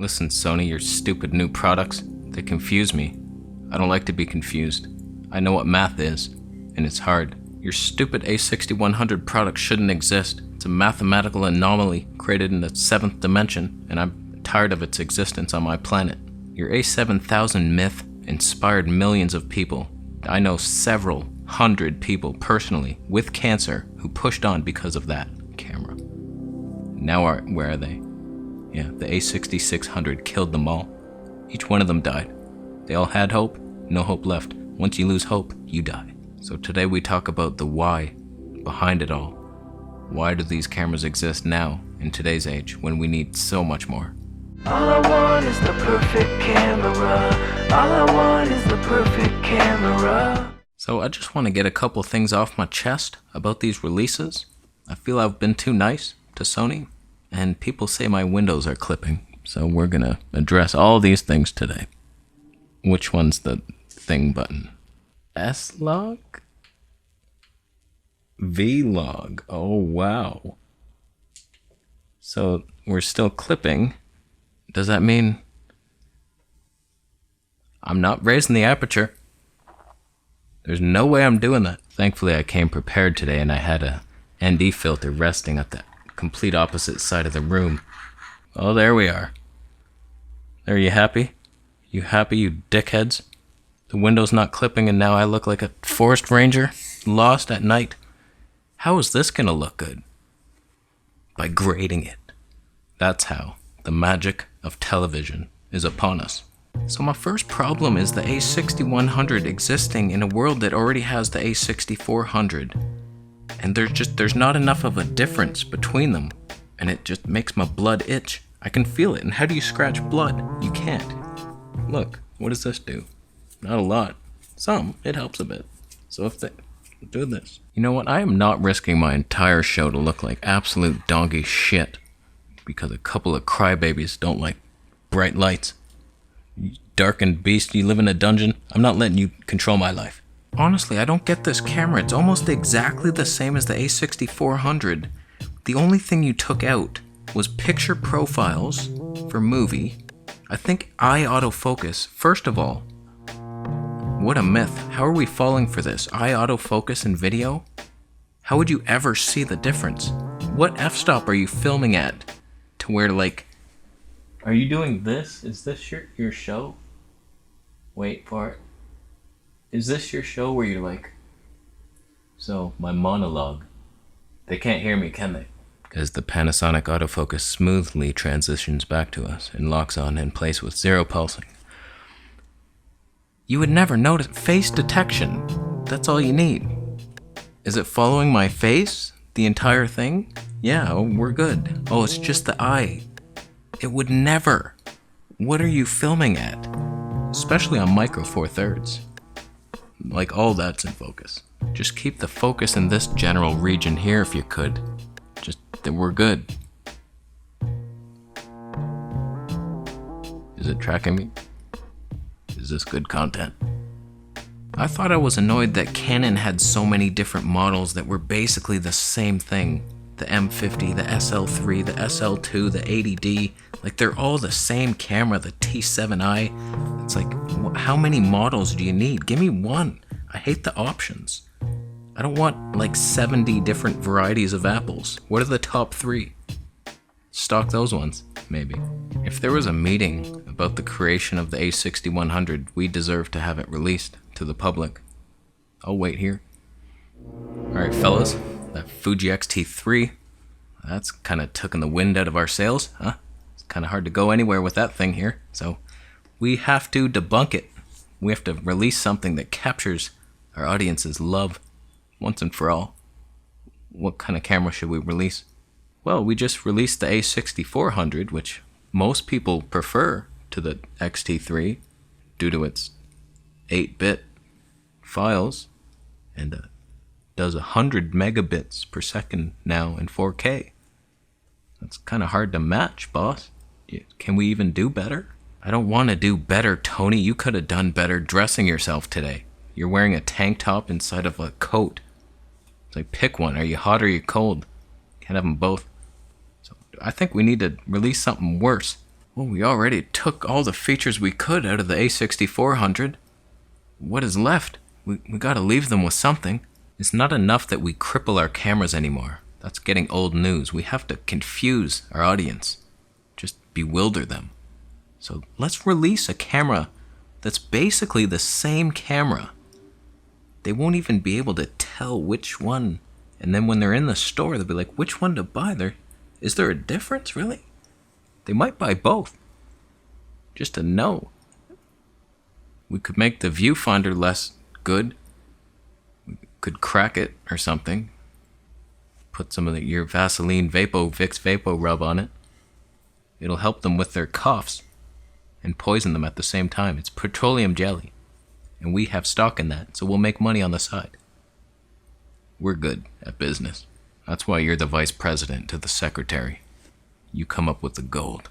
Listen, Sony, your stupid new products, they confuse me. I don't like to be confused. I know what math is, and it's hard. Your stupid A6100 product shouldn't exist. It's a mathematical anomaly created in the 7th dimension, and I'm tired of its existence on my planet. Your A7000 myth inspired millions of people. I know several hundred people personally with cancer who pushed on because of that camera. Now where are they? Yeah, the A6600 killed them all. Each one of them died. They all had hope, no hope left. Once you lose hope, you die. So today we talk about the why behind it all. Why do these cameras exist now, in today's age, when we need so much more? All I want is the perfect camera. All I want is the perfect camera. So I just want to get a couple things off my chest about these releases. I feel I've been too nice to Sony, and people say my windows are clipping. So we're gonna address all these things today. Which one's the thing button? S-Log? V-Log. Oh, wow. So we're still clipping. Does that mean I'm not raising the aperture? There's no way I'm doing that. Thankfully, I came prepared today and I had a ND filter resting at the complete opposite side of the room. Oh, there we are. Are you happy? You happy, you dickheads? The window's not clipping and now I look like a forest ranger lost at night. How is this gonna look good? By grading it. That's how the magic of television is upon us. So my first problem is the A6100 existing in a world that already has the A6400. And there's not enough of a difference between them. And it just makes my blood itch. I can feel it. And how do you scratch blood? You can't. Look, what does this do? Not a lot. Some. It helps a bit. So if they do this. You know what? I am not risking my entire show to look like absolute donkey shit because a couple of crybabies don't like bright lights. You darkened beast, you live in a dungeon. I'm not letting you control my life. Honestly, I don't get this camera. It's almost exactly the same as the A6400. The only thing you took out was picture profiles for movie. I think eye autofocus. First of all, what a myth. How are we falling for this? Eye autofocus in video? How would you ever see the difference? What f-stop are you filming at? To where like, are you doing this? Is this your show? Wait for it. Is this your show where you're like, so my monologue, they can't hear me, can they? Because the Panasonic autofocus smoothly transitions back to us and locks on in place with zero pulsing. You would never notice face detection. That's all you need. Is it following my face? The entire thing? Yeah, we're good. Oh, it's just the eye. It would never. What are you filming at? Especially on micro four thirds. Like all that's in focus. Just keep the focus in this general region here if you could. Just that we're good. Is it tracking me? Is this good content? I thought I was annoyed that Canon had so many different models that were basically the same thing. The M50, the SL3, the SL2, the 80D, like they're all the same camera, the T7i. It's like, how many models do you need? Give me one. I hate the options. I don't want like 70 different varieties of apples. What are the top 3? Stock those ones, maybe. If there was a meeting about the creation of the A6100, we deserve to have it released to the public. I'll wait here. Alright fellas, that Fuji X-T3, that's kind of taking the wind out of our sails, huh? It's kind of hard to go anywhere with that thing here, so we have to debunk it. We have to release something that captures our audience's love once and for all. What kind of camera should we release? Well, we just released the A6400, which most people prefer to the X-T3 due to its 8-bit files and does 100 megabits per second now in 4K. That's kind of hard to match, boss. Can we even do better? I don't want to do better, Tony. You could have done better dressing yourself today. You're wearing a tank top inside of a coat. It's like, pick one. Are you hot or are you cold? Can't have them both. So I think we need to release something worse. Well, we already took all the features we could out of the A6400. What is left? We gotta leave them with something. It's not enough that we cripple our cameras anymore. That's getting old news. We have to confuse our audience. Just bewilder them. So let's release a camera that's basically the same camera. They won't even be able to tell which one. And then when they're in the store, they'll be like, which one to buy? Is there a difference, really? They might buy both. Just to know. We could make the viewfinder less good. We could crack it or something. Put some of your Vaseline Vicks Vapo rub on it. It'll help them with their coughs and poison them at the same time. It's petroleum jelly. And we have stock in that, so we'll make money on the side. We're good at business. That's why you're the vice president to the secretary. You come up with the gold.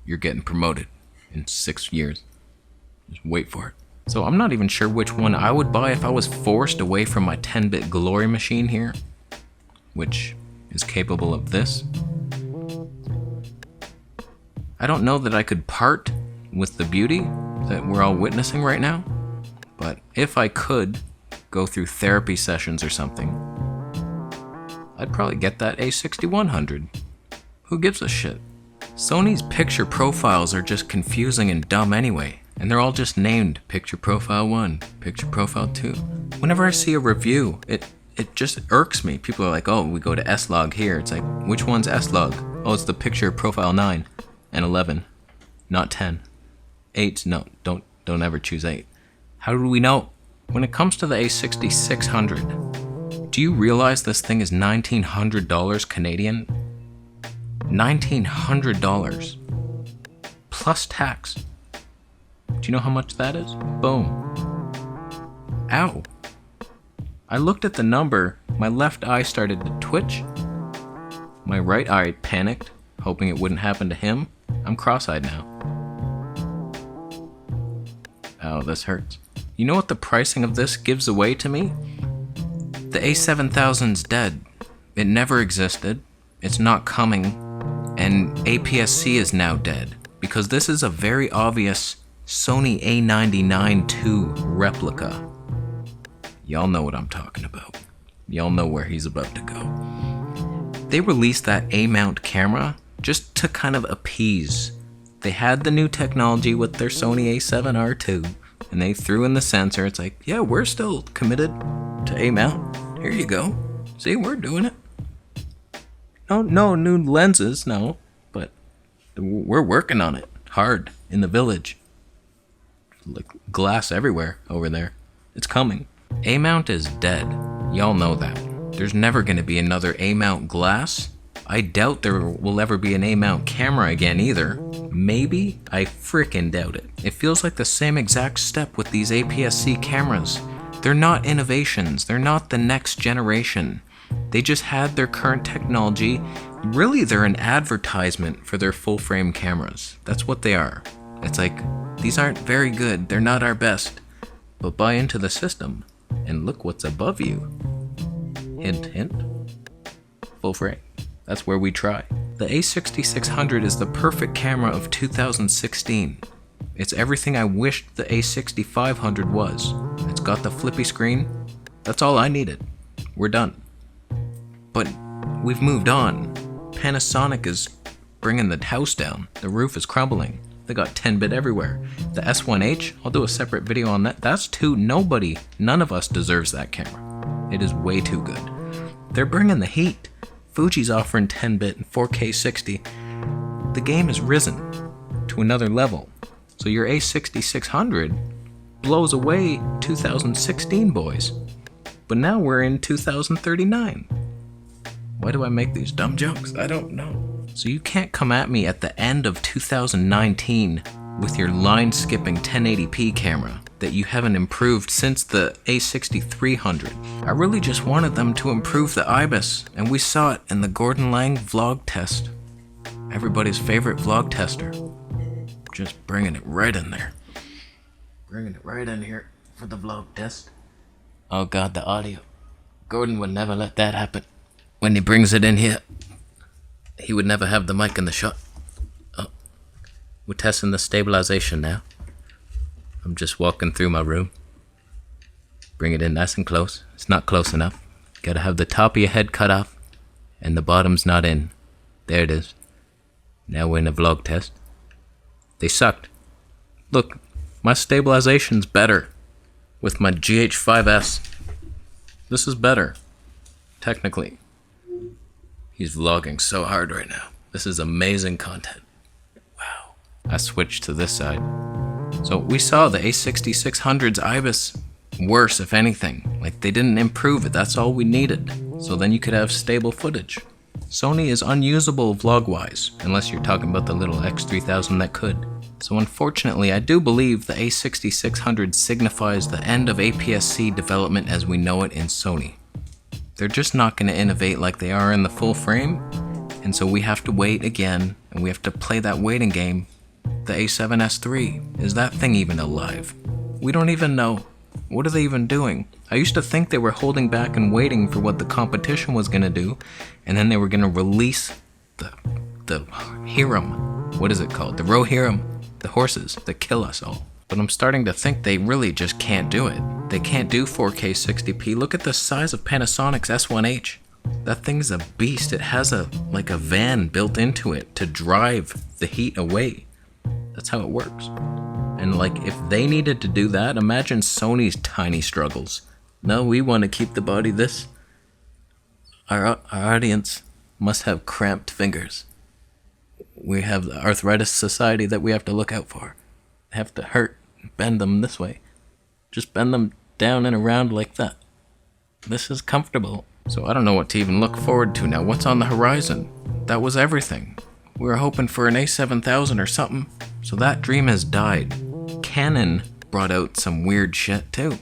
You're getting promoted in 6 years. Just wait for it. So I'm not even sure which one I would buy if I was forced away from my 10-bit glory machine here, which is capable of this. I don't know that I could part with the beauty that we're all witnessing right now, but if I could go through therapy sessions or something, I'd probably get that A6100. Who gives a shit? Sony's picture profiles are just confusing and dumb anyway, and they're all just named Picture Profile 1, Picture Profile 2. Whenever I see a review, it just irks me. People are like, oh, we go to S-Log here. It's like, which one's S-Log? Oh, it's the Picture Profile 9 and 11, not 10. 8, no, don't ever choose 8. How do we know? When it comes to the A6600, do you realize this thing is $1,900 Canadian? $1,900 plus tax. Do you know how much that is? Boom. Ow. I looked at the number, my left eye started to twitch. My right eye panicked, hoping it wouldn't happen to him. I'm cross-eyed now. Ow, this hurts. You know what the pricing of this gives away to me? The A7000's dead. It never existed. It's not coming. And APS-C is now dead. Because this is a very obvious Sony A99 II replica. Y'all know what I'm talking about. Y'all know where he's about to go. They released that A-mount camera just to kind of appease. They had the new technology with their Sony A7R II, and they threw in the sensor. It's like, yeah, we're still committed to A-mount. Here you go. See, we're doing it. No new lenses, no, but we're working on it hard in the village. Like glass everywhere over there. It's coming. A-mount is dead. Y'all know that. There's never going to be another A-mount glass. I doubt there will ever be an A-mount camera again either. Maybe? I frickin' doubt it. It feels like the same exact step with these APS-C cameras. They're not innovations. They're not the next generation. They just had their current technology. Really, they're an advertisement for their full-frame cameras. That's what they are. It's like, these aren't very good. They're not our best. But buy into the system, and look what's above you. Hint, hint. Full frame. That's where we try. The A6600 is the perfect camera of 2016. It's everything I wished the A6500 was. It's got the flippy screen. That's all I needed. We're done. But we've moved on. Panasonic is bringing the house down. The roof is crumbling. They got 10-bit everywhere. The S1H, I'll do a separate video on that. That's none of us deserves that camera. It is way too good. They're bringing the heat. Fuji's offering 10-bit and 4K 60. The game has risen to another level. So your A6600 blows away 2016 boys. But now we're in 2039. Why do I make these dumb jokes? I don't know. So you can't come at me at the end of 2019 with your line-skipping 1080p camera that you haven't improved since the A6300. I really just wanted them to improve the IBIS, and we saw it in the Gordon Lang vlog test. Everybody's favorite vlog tester. Just bringing it right in there. Bringing it right in here for the vlog test. Oh god, the audio. Gordon would never let that happen. When he brings it in here, he would never have the mic in the shot. Oh. We're testing the stabilization now. I'm just walking through my room. Bring it in nice and close. It's not close enough. Gotta have the top of your head cut off and the bottom's not in. There it is. Now we're in a vlog test. They sucked. Look, my stabilization's better with my GH5S. This is better, technically. He's vlogging so hard right now. This is amazing content. Wow. I switched to this side. So we saw the A6600's IBIS worse, if anything. Like, they didn't improve it. That's all we needed. So then you could have stable footage. Sony is unusable vlog-wise, unless you're talking about the little X3000 that could. So unfortunately, I do believe the A6600 signifies the end of APS-C development as we know it in Sony. They're just not going to innovate like they are in the full frame, and so we have to wait again, and we have to play that waiting game. The A7S III, is that thing even alive? We don't even know. What are they even doing? I used to think they were holding back and waiting for what the competition was going to do, and then they were going to release the Hiram. What is it called? The Rohirrim. The horses that kill us all. But I'm starting to think they really just can't do it. They can't do 4K 60p. Look at the size of Panasonic's S1H. That thing's a beast. It has a van built into it to drive the heat away. That's how it works. And if they needed to do that, imagine Sony's tiny struggles. No, we want to keep the body this. Our audience must have cramped fingers. We have the arthritis society that we have to look out for. They have to bend them this way. Just bend them down and around like that. This is comfortable. So I don't know what to even look forward to now. What's on the horizon? That was everything. We were hoping for an A7000 or something. So that dream has died. Canon brought out some weird shit too.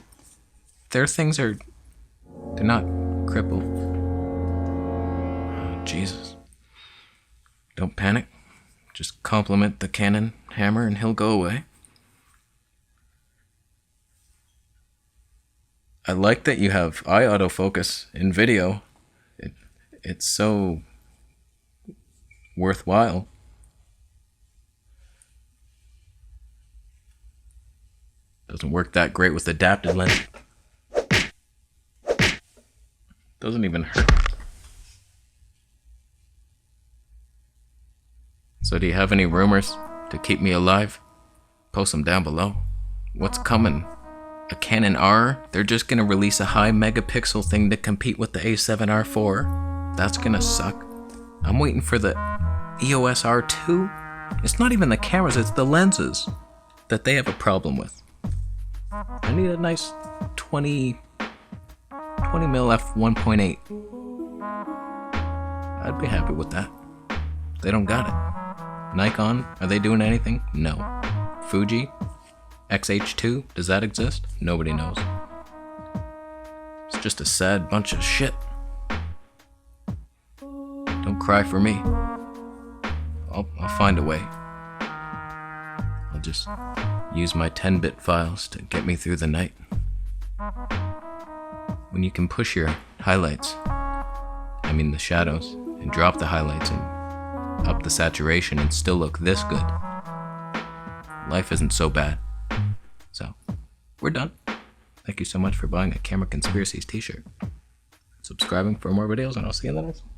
Their things they're not crippled. Oh, Jesus. Don't panic. Just compliment the Canon hammer and he'll go away. I like that you have eye autofocus in video. It's so worthwhile. Doesn't work that great with adaptive lens. Doesn't even hurt. So do you have any rumors to keep me alive? Post them down below. What's coming? A Canon R? They're just gonna release a high megapixel thing to compete with the A7R IV? That's gonna suck. I'm waiting for the EOS R2. It's not even the cameras, it's the lenses that they have a problem with. I need a nice 20mm f1.8. I'd be happy with that. They don't got it. Nikon, are they doing anything? No. Fuji? XH2? Does that exist? Nobody knows. It's just a sad bunch of shit. Don't cry for me. I'll find a way. I'll just use my 10-bit files to get me through the night. When you can push your highlights, the shadows, and drop the highlights and up the saturation and still look this good, life isn't so bad. So, we're done. Thank you so much for buying a Camera Conspiracies t-shirt. Subscribing for more videos, and I'll see you in the next one.